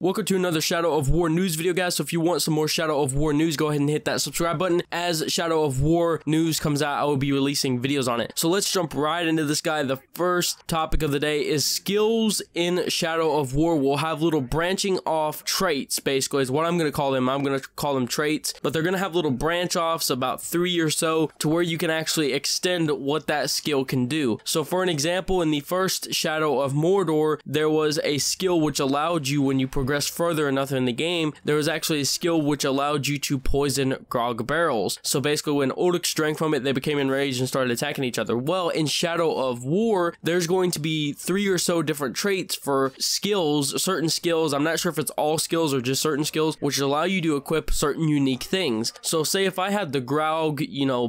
Welcome to another Shadow of War news video, guys. So if you want some more Shadow of War news, go ahead and hit that subscribe button. As Shadow of War news comes out, I will be releasing videos on it. So let's jump right into this guy. The first topic of the day is skills in Shadow of War will have little branching off traits, basically is what I'm going to call them. I'm going to call them traits, but they're going to have little branch offs, about 3 or so, to where you can actually extend what that skill can do. So for an example, in the first Shadow of Mordor, there was a skill which allowed you, when you progress further enough in the game, there was actually a skill which allowed you to poison grog barrels. So basically when Orcs drank from it, they became enraged and started attacking each other. Well, in Shadow of War, there's going to be 3 or so different traits for skills, certain skills. I'm not sure if it's all skills or just certain skills, which allow you to equip certain unique things. So say if I had the grog,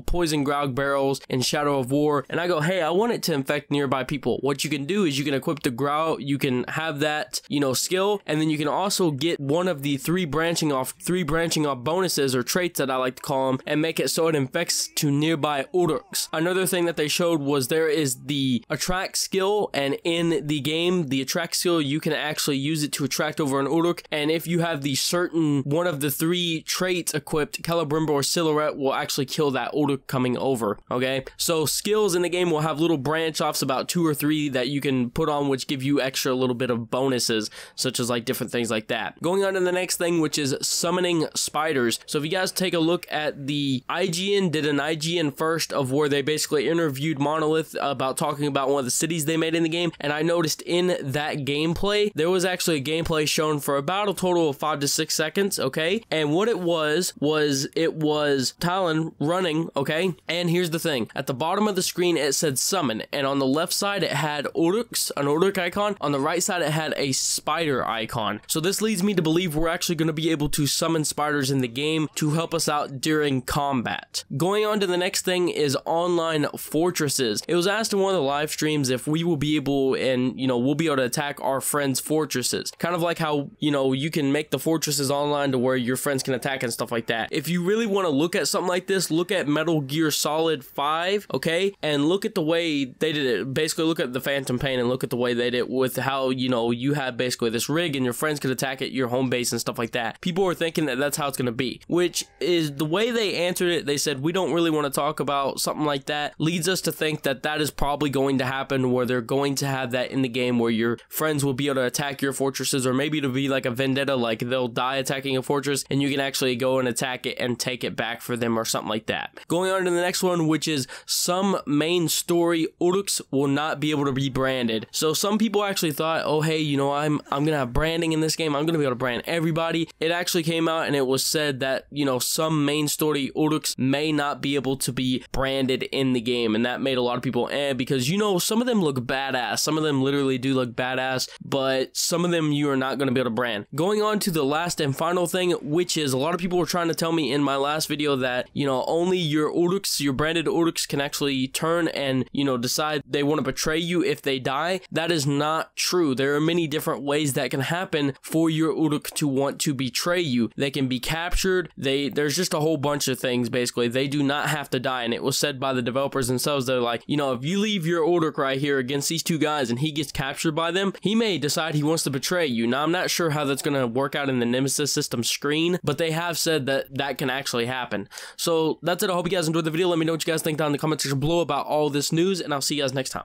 poison grog barrels in Shadow of War, and I go, hey, I want it to infect nearby people. What you can do is you can equip the grog, you can have that, skill, and then you can also get one of the three branching off bonuses or traits that I like to call them, and make it so it infects to nearby Orcs. Another thing that they showed was there is the attract skill, and in the game, the attract skill, you can actually use it to attract over an Orc, and if you have the certain one of the 3 traits equipped, Celebrimbor or Silhouette will actually kill that Orc coming over, okay? So skills in the game will have little branch offs, about 2 or 3 that you can put on, which give you extra little bit of bonuses, such as like different things like that. Going on to the next thing, which is summoning spiders. So if you guys take a look at the IGN, did an IGN first of where they basically interviewed Monolith about talking about one of the cities they made in the game, and I noticed in that gameplay, there was actually a gameplay shown for about a total of 5 to 6 seconds, okay? And what it was Talon running, okay? And here's the thing, at the bottom of the screen it said summon, and on the left side it had Orcs, an Orc icon, on the right side it had a spider icon. So this leads me to believe we're actually going to be able to summon spiders in the game to help us out during combat. Going on to the next thing is online fortresses. It was asked in one of the live streams if we will be able, and we'll be able to attack our friends' fortresses. Kind of like how, you can make the fortresses online to where your friends can attack and stuff like that. If you really want to look at something like this, look at Metal Gear Solid 5, okay? And look at the way they did it. Basically look at the Phantom Pain and look at the way they did it with how, you have basically this rig and your friends could attack at your home base and stuff like that. People are thinking that that's how it's going to be, which is the way they answered it. They said, we don't really want to talk about something like that, leads us to think that that is probably going to happen, where they're going to have that in the game where your friends will be able to attack your fortresses, or maybe it'll be like a vendetta, like they'll die attacking a fortress and you can actually go and attack it and take it back for them or something like that. Going on to the next one, which is some main story Orcs will not be able to be branded. So some people actually thought, oh hey, I'm gonna have branding in this game, I'm gonna be able to brand everybody. It actually came out and it was said that some main story Orcs may not be able to be branded in the game, and that made a lot of people because some of them look badass, some of them literally do look badass, but some of them you are not going to be able to brand. Going on to the last and final thing, which is a lot of people were trying to tell me in my last video that only your Orcs, your branded Orcs, can actually turn and decide they want to betray you if they die. That is not true. There are many different ways that can happen for your Orc to want to betray you. They can be captured. There's just a whole bunch of things. Basically, they do not have to die, and it was said by the developers themselves. They're like, if you leave your Orc right here against these 2 guys and he gets captured by them, he may decide he wants to betray you. Now, I'm not sure how that's going to work out in the Nemesis system screen, but they have said that that can actually happen. So that's it. I hope you guys enjoyed the video. Let me know what you guys think down in the comment section below about all this news, and I'll see you guys next time.